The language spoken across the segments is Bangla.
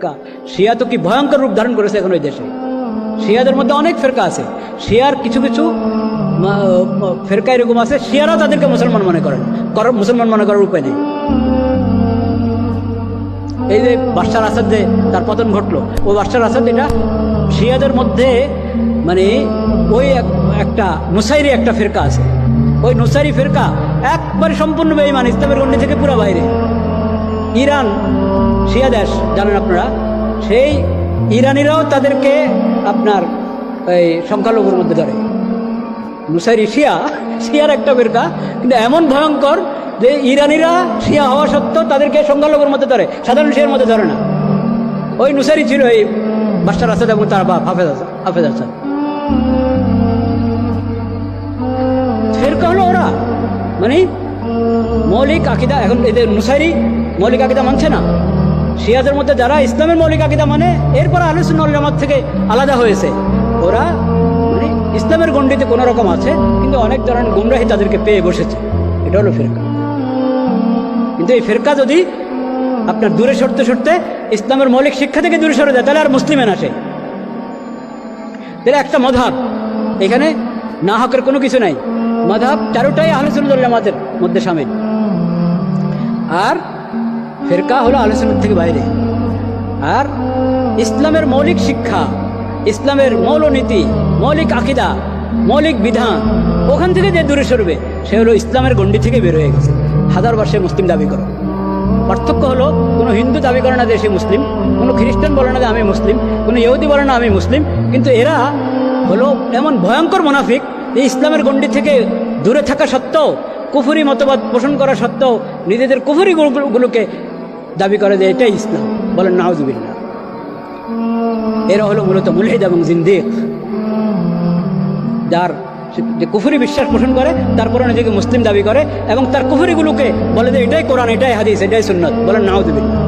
ফেরকা। শিয়া তো কি ভয়ঙ্কর রূপ ধারণ করেছে এখন ওই দেশে। শিয়াদের মধ্যে অনেক ফেরকা আছে, শিয়ার কিছু কিছু ফেরকা এরকম আছে, শিয়ারাও তাদেরকে মুসলমান মনে করেন, মুসলমান মনে করার উপায় নেই। এই যে বাশার আসাদ যে তার পতন ঘটলো, ও বাশার আসাদ এটা শিয়াদের মধ্যে মানে ওই একটা নুসাইরি একটা ফেরকা আছে, ওই নুসাইরি ফেরকা একবারে সম্পূর্ণ বেঈমান, ইসলামের গণ্ডি থেকে পুরো বাইরে। ইরান শিয়া দেশ জানেন আপনারা, সেই ইরানিরাও তাদেরকে আপনার এই সংখ্যালঘুর মধ্যে ধরে। নুসাইরি শিয়ার একটা ফেরকা, কিন্তু এমন ভয়ঙ্কর যে ইরানিরা শিয়া হওয়া সত্ত্বেও তাদেরকে সংখ্যালঘুর মধ্যে ধরে, সাধারণ শিয়ার মধ্যে ধরে না। ওই নুসাইরি ছিল এই বাশার আসাদ এবং তার বাপ হাফেজ আসাদ। ফেরকা হলো ওরা, মানে মৌলিক আকিদা। এখন এদের নুসাইরি মৌলিক আকিদা মানছে না। শিয়াদের মধ্যে যারা ইসলামের মৌলিক আকিদা মানে, এরপর আহলে সুন্নাহ ওয়াল জামাত থেকে আলাদা হয়েছে, ওরা মানে ইসলামের গণ্ডিতে কোনো রকম আছে, কিন্তু অনেক ধরনের গুমরাহি তাদেরকে পেয়ে বসেছে। এটা হলো ফেরকা। কিন্তু এই ফেরকা যদি আপনার দূরে সরতে সরতে ইসলামের মৌলিক শিক্ষা থেকে দূরে সরে যায়, তাহলে আর মুসলিমে না সে। তাহলে একটা মাযহাব, এখানে না হকের কোনো কিছু নাই। মাযহাব চারোটাই আহলে সুন্নাহ ওয়াল জামাতের মধ্যে শামিল, আর ফেরকা হলো আহলে সুন্নাহ থেকে বাইরে। আর ইসলামের মৌলিক শিক্ষা, ইসলামের মৌলনীতি, মৌলিক আকিদা, মৌলিক বিধান, ওখান থেকে যে দূরে সরবে সে হলো ইসলামের গণ্ডি থেকে বের হয়ে গেছে। হাজার বর্ষে মুসলিম দাবি করো। পার্থক্য হলো, কোনো হিন্দু দাবি করে না যে সে মুসলিম, কোনো খ্রিস্টান বলে না যে আমি মুসলিম, কোনো ইহুদি বলে না আমি মুসলিম, কিন্তু এরা হলো এমন ভয়ঙ্কর মুনাফিক যে ইসলামের গণ্ডি থেকে দূরে থাকা সত্ত্বেও, কুফরি মতবাদ পোষণ করা সত্ত্বেও নিজেদের কুফরি গুলোকে দাবি করে যে এটাই ইসলাম, বলেন নাউজুবিল্লাহ। এরা হলো মূলত মুলহিদ এবং জিন্দিক, যার যে কুফরি বিশ্বাস পোষণ করে, তারপরে নিজেকে মুসলিম দাবি করে এবং তার কুফরিগুলোকে বলে যে এটাই কোরআন, এটাই হাদিস, এটাই সুন্নাত, বলেন নাউজুবিল্লাহ।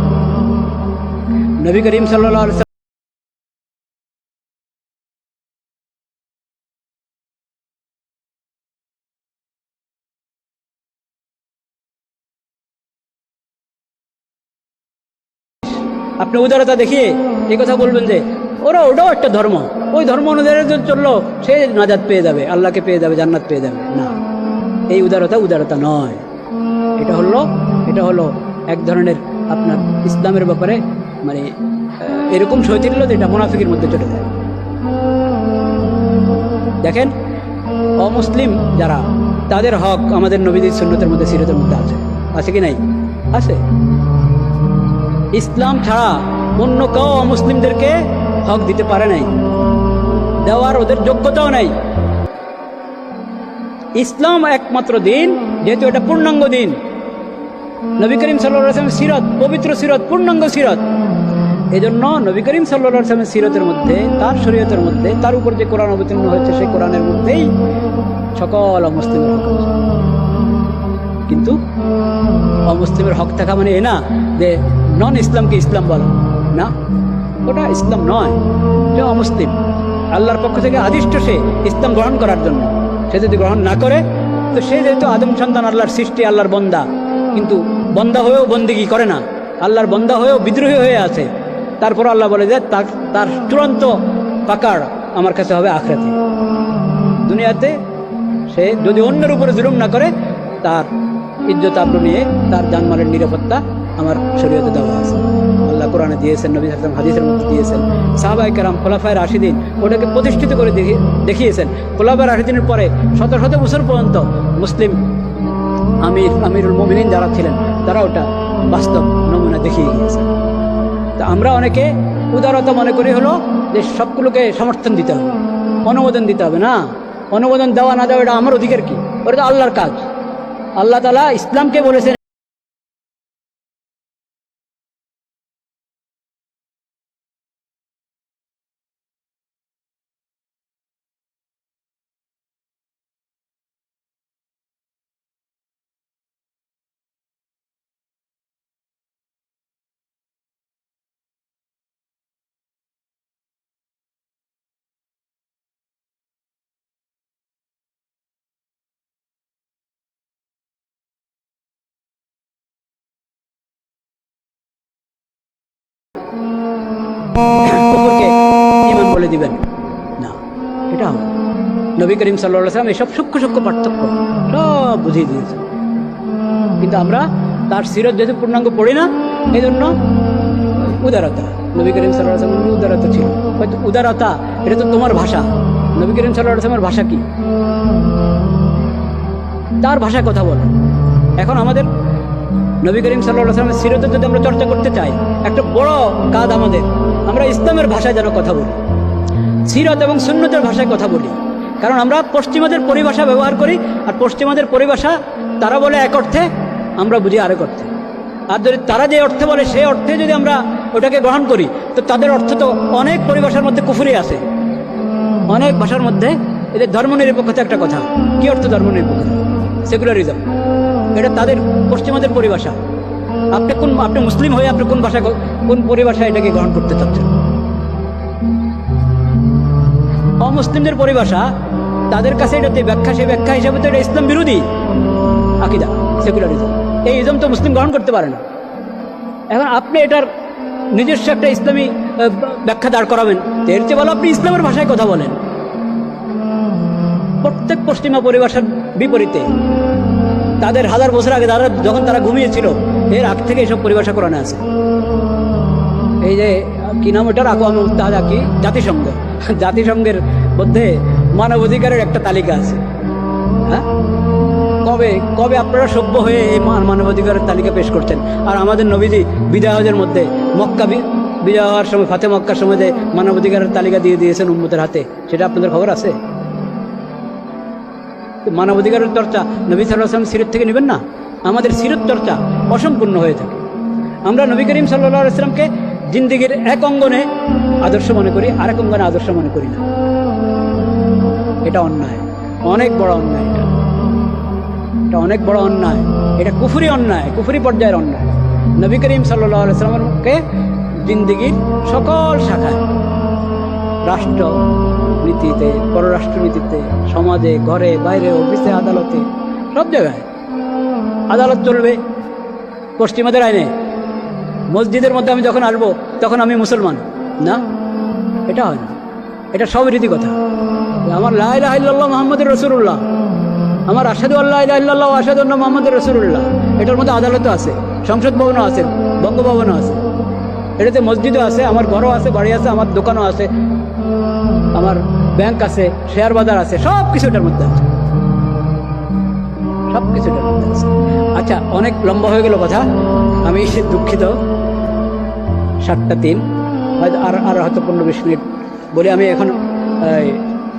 নবী করিম সাল্লাল্লাহু আলাইহি আপনি উদারতা দেখিয়ে এই কথা বলবেন যে ওটাও একটা ধর্ম, ওই ধর্ম অনুযায়ী চললো সে নাজাত পেয়ে যাবে, আল্লাহকে পেয়ে যাবে, জান্নাত পেয়ে যাবে, না, এই উদারতা নয়। এটা হলো এক ধরনের আপনার ইসলামের ব্যাপারে মানে এরকম শৈথিল্য যেটা মুনাফিকের মধ্যে চলে যায়। দেখেন, অমুসলিম যারা, তাদের হক আমাদের নবীদের সুন্নতের মধ্যে, সিরাতের মধ্যে আছে কি নাই? আছে। ইসলাম ছাড়া অন্য কেউ অমুসলিমদেরকে হক দিতে পারে নাই, দেওয়ার ওদের যোগ্যতাও নাই। ইসলাম একমাত্র দিন, যেহেতু এটা পূর্ণাঙ্গ দিন, নবী করিম সাল্লাল্লাহু আলাইহি ওয়াসাল্লামের সিরাত পবিত্র সিরাত, পূর্ণাঙ্গ সিরাত। এই জন্য নবী করিম সাল্লাল্লাহু আলাইহি ওয়াসাল্লামের সিরাতের মধ্যে, তার শরীয়তের মধ্যে, তার উপর যে কোরআন অবতীর্ণ হয়েছে সেই কোরআনের মধ্যেই সকল অমুসলিমের হক আছে। কিন্তু অমুসলিমের হক থাকা মানে এ না যে নন ইসলামকে ইসলাম বলা, না, ওটা ইসলাম নয়, যে অমুসলিম। আল্লাহর পক্ষ থেকে আদিষ্ট সে ইসলাম গ্রহণ করার জন্য, সে যদি গ্রহণ না করে তো সে যেহেতু আদম সন্তান, আল্লাহর সৃষ্টি, আল্লাহর বন্দা, কিন্তু বন্দা হয়েও বন্দেগী করে না, আল্লাহর বন্দা হয়েও বিদ্রোহী হয়ে আছে, তারপর আল্লাহ বলে যে তার চূড়ান্ত পাকাড় আমার কাছে হবে আখিরাতে। দুনিয়াতে সে যদি অন্যের উপরে জুলুম না করে, তার ইজ্জত আবরু নিয়ে তার জানমালের নিরাপত্তা আমার শরীয়তে দেওয়া আছে। আল্লাহ কোরআনে দিয়েছেন, নবী সাল্লাল্লাহু আলাইহি ওয়াসাল্লাম হাদিসের মধ্যে দিয়েছেন, সাহাবায়ে কেরাম খোলাফায়ে রাশিদিন ওটাকে প্রতিষ্ঠিত করে দেখিয়েছেন। খোলাফায়ে রাশিদিনের পরে শত শত বছর পর্যন্ত মুসলিম আমিরুল মুমিনিন যারা ছিলেন, তারা ওটা বাস্তব নমুনা দেখিয়ে গিয়েছেন। তা আমরা অনেকে উদারতা মনে করি হলো যে সবগুলোকে সমর্থন দিতে হবে, অনুমোদন দিতে হবে। না, অনুমোদন দেওয়া না দেওয়া এটা আমার অধিকার কি? ওটা তো আল্লাহর কাজ। আল্লাহ তাআলা ইসলামকে বলেছেন কুফরকে ঈমান বলে দিবেন না, এটা হবে। নবী করিম সাল্লাল্লাহু আলাইহি ওয়াসাল্লাম এসব সূক্ষ্ম সূক্ষ্ম পার্থক্য সব বুঝিয়ে দিয়েছে, কিন্তু আমরা তার সিরত যেহেতু পূর্ণাঙ্গ পড়ি না, এই জন্য উদারতা, নবী করিম সাল্লাল্লাহু আলাইহি ওয়াসাল্লামের উদারতা ছিল। হয়তো উদারতা এটা তো তোমার ভাষা, নবী করিম সাল্লাল্লাহু আলাইহি ওয়াসাল্লামের ভাষা কি? তার ভাষায় কথা বলো। এখন আমাদের নবী করিম সাল্লাল্লাহু আলাইহি ওয়াসাল্লামের সিরতের যদি আমরা চর্চা করতে চাই, একটা বড় কাজ আমাদের, আমরা ইসলামের ভাষায় যেন কথা বলি, সিরত এবং সুন্নতের ভাষায় কথা বলি। কারণ আমরা পশ্চিমাদের পরিভাষা ব্যবহার করি, আর পশ্চিমাদের পরিভাষা তারা বলে এক অর্থে, আমরা বুঝি আরেক অর্থে। আর যদি তারা যে অর্থে বলে সেই অর্থে যদি আমরা ওটাকে গ্রহণ করি, তো তাদের অর্থ তো অনেক পরিভাষার মধ্যে কুফরি আছে, অনেক ভাষার মধ্যে। এদের ধর্মনিরপেক্ষতা একটা কথা, কি অর্থ ধর্মনিরপেক্ষতা? সেকুলারিজম, এটা তাদের পশ্চিমাদের পরিভাষা। আপনি মুসলিম হয়ে আপনি কোন ভাষা, কোন পরিভাষা এটাকে গ্রহণ করতে চাচ্ছেন? অমুসলিমদের পরিভাষা, তাদের কাছে এটাতে ব্যাখ্যা, সেই ব্যাখ্যা হিসাবে তো এটা ইসলাম বিরোধী আকিদা, সেকুলারিজম। এই ইজম তো মুসলিম গ্রহণ করতে পারে না। এখন আপনি এটার নিজস্ব একটা ইসলামী ব্যাখ্যা দাঁড় করাবেন, এর চেয়ে ভালো আপনি ইসলামের ভাষায় কথা বলেন। প্রত্যেক পশ্চিমা পরিভাষার বিপরীতে তাদের হাজার বছর আগে যখন তারা ঘুমিয়েছিল, এর আগ থেকে এইসব পরিভাষা কোরআনে আছে। এই যে কি নাম ওটার, আকওয়ামে মুত্তাহিদা, কি জাতিসংঘ, জাতিসংঘের মধ্যে মানবাধিকারের একটা তালিকা আছে। হ্যাঁ, কবে কবে আপনারা সভ্য হয়ে এই মানবাধিকারের তালিকা পেশ করছেন? আর আমাদের নবীজি বিদায় হজের মধ্যে মক্কা বিজয় হওয়ার সময়, ফাতে মক্কার সময় যে মানবাধিকারের তালিকা দিয়ে দিয়েছেন উম্মতের হাতে, সেটা আপনাদের খবর আছে? মানবাধিকারের চর্চা নবী সাল্লাল্লাহু আলাইহি ওয়াসাল্লাম সিরত থেকে নেবেন না? আমাদের সিরত চর্চা অসম্পূর্ণ হয়ে থাকে। আমরা নবী করিম সাল্লাল্লাহু আলাইহি ওয়াসাল্লামকে জিন্দেগির এক অঙ্গনে আদর্শ মনে করি, আরেক অঙ্গনে আদর্শ মনে করি না। এটা অন্যায়, অনেক বড় অন্যায়। এটা অনেক বড় অন্যায়, এটা কুফরি অন্যায়, কুফরি পর্যায়ের অন্যায়। নবী করিম সাল্লাল্লাহু আলাইহি ওয়াসাল্লামকে জিন্দেগির সকল শাখায়, রাষ্ট্র নীতিতে, পররাষ্ট্রনীতিতে, সমাজে, ঘরে, বাইরে, অফিসে, আদালতে, সব জায়গায় আদালত চলবে পশ্চিমাদের আইনে। মসজিদের মধ্যে আমি যখন আসবো তখন আমি মুসলমান না, এটা হয় না। এটা সব রীতি কথা। আমার লা ইলাহা ইল্লাল্লাহ মুহাম্মাদুর রাসূলুল্লাহ, আমার আশহাদু আল্লা ইলাহা ইল্লাল্লাহ ওয়া আশহাদু আন্না মুহাম্মাদুর রাসূলুল্লাহ, এটার মধ্যে আদালতও আছে, সংসদ ভবনও আছে, বঙ্গভবনও আছে, এটাতে মসজিদও আছে, আমার ঘরও আছে, বাড়ি আছে, আমার দোকানও আছে, আমার ব্যাংক আছে, শেয়ার বাজার আছে, সব কিছু এটার মধ্যে আছে, সব কিছু এটার মধ্যে আছে। আচ্ছা, অনেক লম্বা হয়ে গেল কথা, আমি দুঃখিত। 7:03, আর হয়তো 15-20 মিনিট বলে আমি এখন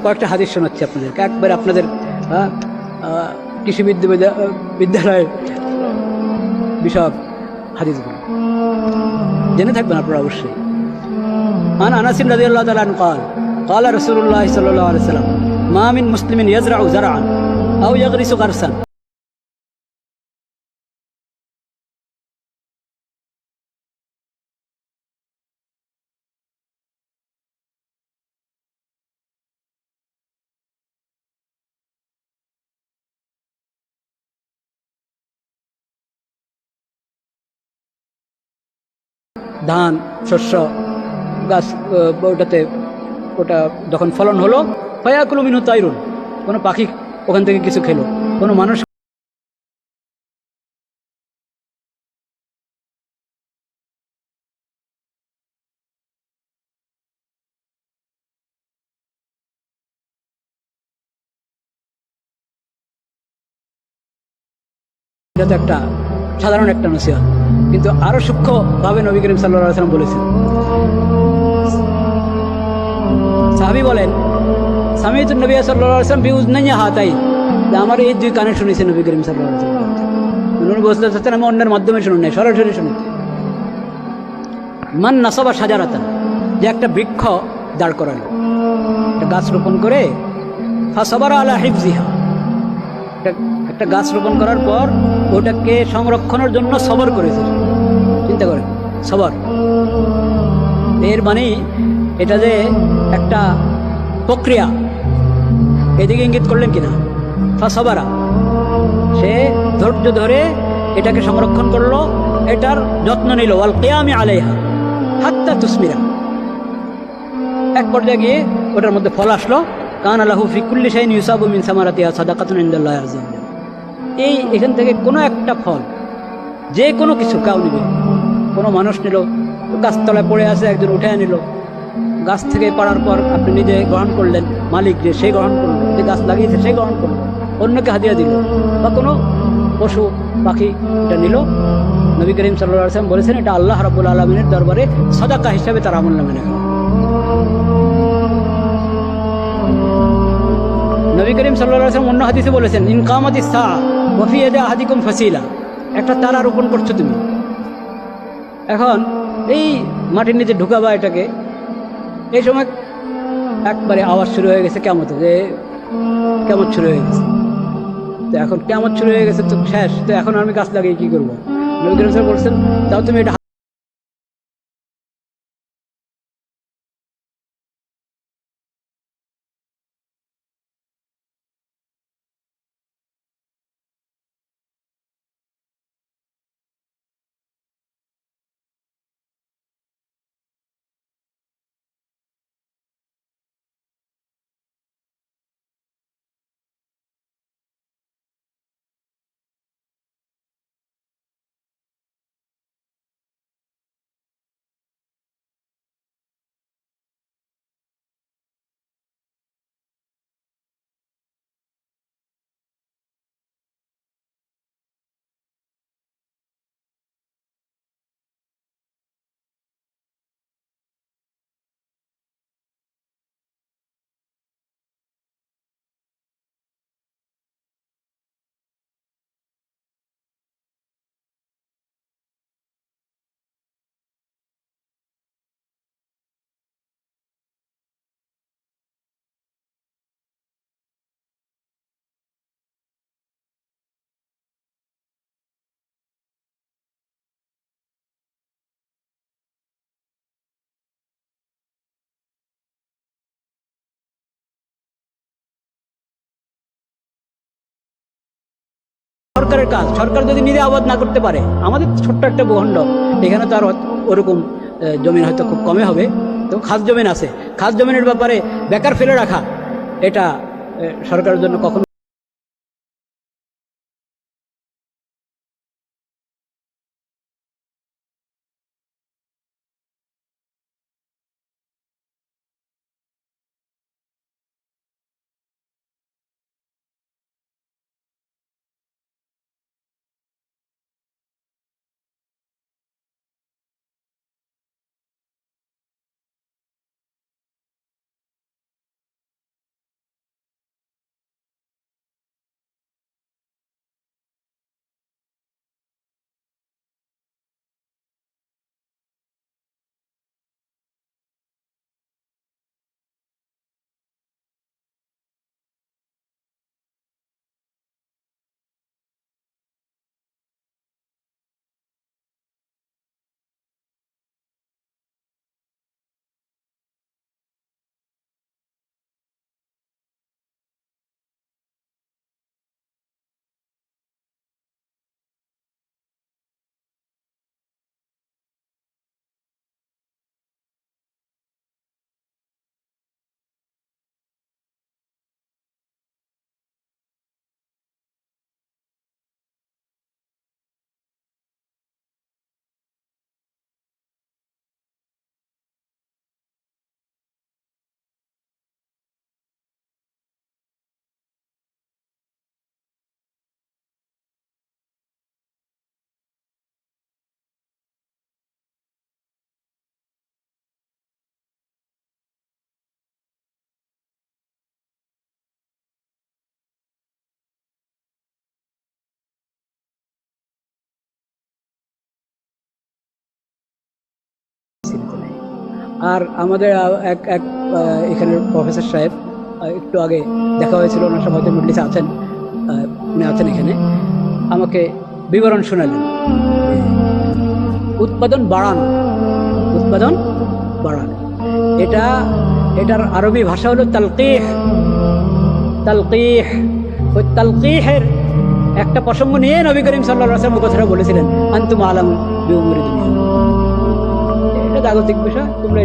কয়েকটা হাদিস শোনাচ্ছি আপনাদেরকে, একবারে আপনাদের কৃষি বিদ্যালয়ের বিষয়ক হাদিসগুলো জেনে থাকবেন আপনারা অবশ্যই। আন আনাস রাদিয়াল্লাহু তাআলা আনহু قال قال رسول الله صلى الله عليه وسلم ما من مسلم يزرع زرعا أو يغرس غرسا ধান, শস্য গাছ, ওটা যখন ফলন হলো, ফায়াকুলু মিনহু তায়রুন, কোনো পাখি ওখান থেকে কিছু খেলো, কোনো মানুষ এটা তো একটা সাধারণ একটা নসিহত, কিন্তু আরো সূক্ষ্মভাবে নবী করিম সাল্লাল্লাহু আলাইহি ওয়াসাল্লাম বলেছেন। সাহাবী বলেন, সামি'তু নবী সাল্লাল্লাহু আলাইহি ওয়াসাল্লাম বিউজনাইয়া হাতাইন, আমার এই দুই কানে শুনেছি নবী করিম সাল্লাল্লাহু আলাইহি ওয়াসাল্লাম। উনি বলতে চাচ্ছেন আমি অন্যের মাধ্যমে শুনি নাই, সরাসরি শুনেছি। মান নাসাবা শাজারাতান, যে একটা বৃক্ষ দাঁড় করালো, একটা গাছ রোপণ করে, ফাসাবারা আলা হিফজিহা, একটা গাছ রোপণ করার পর ওটাকে সংরক্ষণের জন্য সবর করেছে। চিন্তা করেন, সবর, এর মানে এটা যে একটা প্রক্রিয়া, এদিকে ইঙ্গিত করলেন কিনা? ফাসাবারা, সে ধৈর্য ধরে এটাকে সংরক্ষণ করলো, এটার যত্ন নিল, ওয়াল কিয়ামি আলাইহা হাত্তা তুসমিরা, এক পর্যায়ে গিয়ে ওটার মধ্যে ফল আসলো, কান আল্লাহু ফি কুল্লি শাইইন ইউসাবু মিন সামারাতিহা সাদাকাতুন ইনদাল্লাহি আযজা ওয়া জাল্লা। এই এখান থেকে কোনো একটা ফল, যে কোনো কিছু কাউ নিবে, কোনো মানুষ নিল, গাছতলায় পড়ে আছে, একজন উঠে নিল, গাছ থেকে পাড়ার পর আপনি নিজে গ্রহণ করলেন, মালিক যে সে গ্রহণ করলো, যে গাছ লাগিয়েছে সে গ্রহণ করলো, অন্যকে হাদিয়া দিল, বা কোনো পশু পাখি এটা নিল, নবী করিম সাল্লাল্লাহু আলাইহি ওয়াসাল্লাম বলেছেন এটা আল্লাহ রাব্বুল আলামিনের দরবারে সাদাকা হিসাবে তার আমলনামায় লেখা। নবী করিম সাল্লাল্লাহু আলাইহি ওয়াসাল্লাম অন্য হাদিসে বলেছেন ইন কামাতিস সাআ ওয়া ফি ইয়াদি আহাদিকুম ফাসিলা, একটা তারা রোপণ করছো তুমি, এখন এই মাটির নিচে ঢুকাবা এটাকে, এই সময় একবারে আওয়াজ শুরু হয়ে গেছে কিয়ামত, যে কিয়ামত শুরু হয়ে গেছে। তো এখন কিয়ামত শুরু হয়ে গেছে, তো শেষ, তো এখন আমি গাছ লাগিয়ে কি করবো? নবী করিম সাল্লাল্লাহু আলাইহি ওয়াসাল্লাম বলছেন তাও তুমি এটা সরকারের কাজ, সরকার যদি নিজে আবাদ না করতে পারে, আমাদের ছোট্ট একটা ভূখণ্ড, এখানে তো আর ওরকম জমিন হয়তো খুব কমে হবে, তো খাস জমিন আছে, খাস জমিনের ব্যাপারে বেকার ফেলে রাখা এটা সরকারের জন্য কখনো আর আমাদের এক এক এখানের প্রফেসর সাহেব একটু আগে দেখা হয়েছিল, ওনার সব হয়তো মজলিসে আছেন, উনি আছেন এখানে, আমাকে বিবরণ শোনালেন উৎপাদন বাড়ানো, উৎপাদন বাড়ানো, এটার আরবি ভাষা হলো তালকিহ। তালকিহ, ওই তালকিহের একটা প্রসঙ্গ নিয়ে নবী করিম সাল্লাল্লাহু আলাইহি ওয়াসাল্লাম কথাটা বলেছিলেন, আনতুম আলামু বিউমুরি দুনিয়া, এটা জাগতিক বিষয়, তোমরা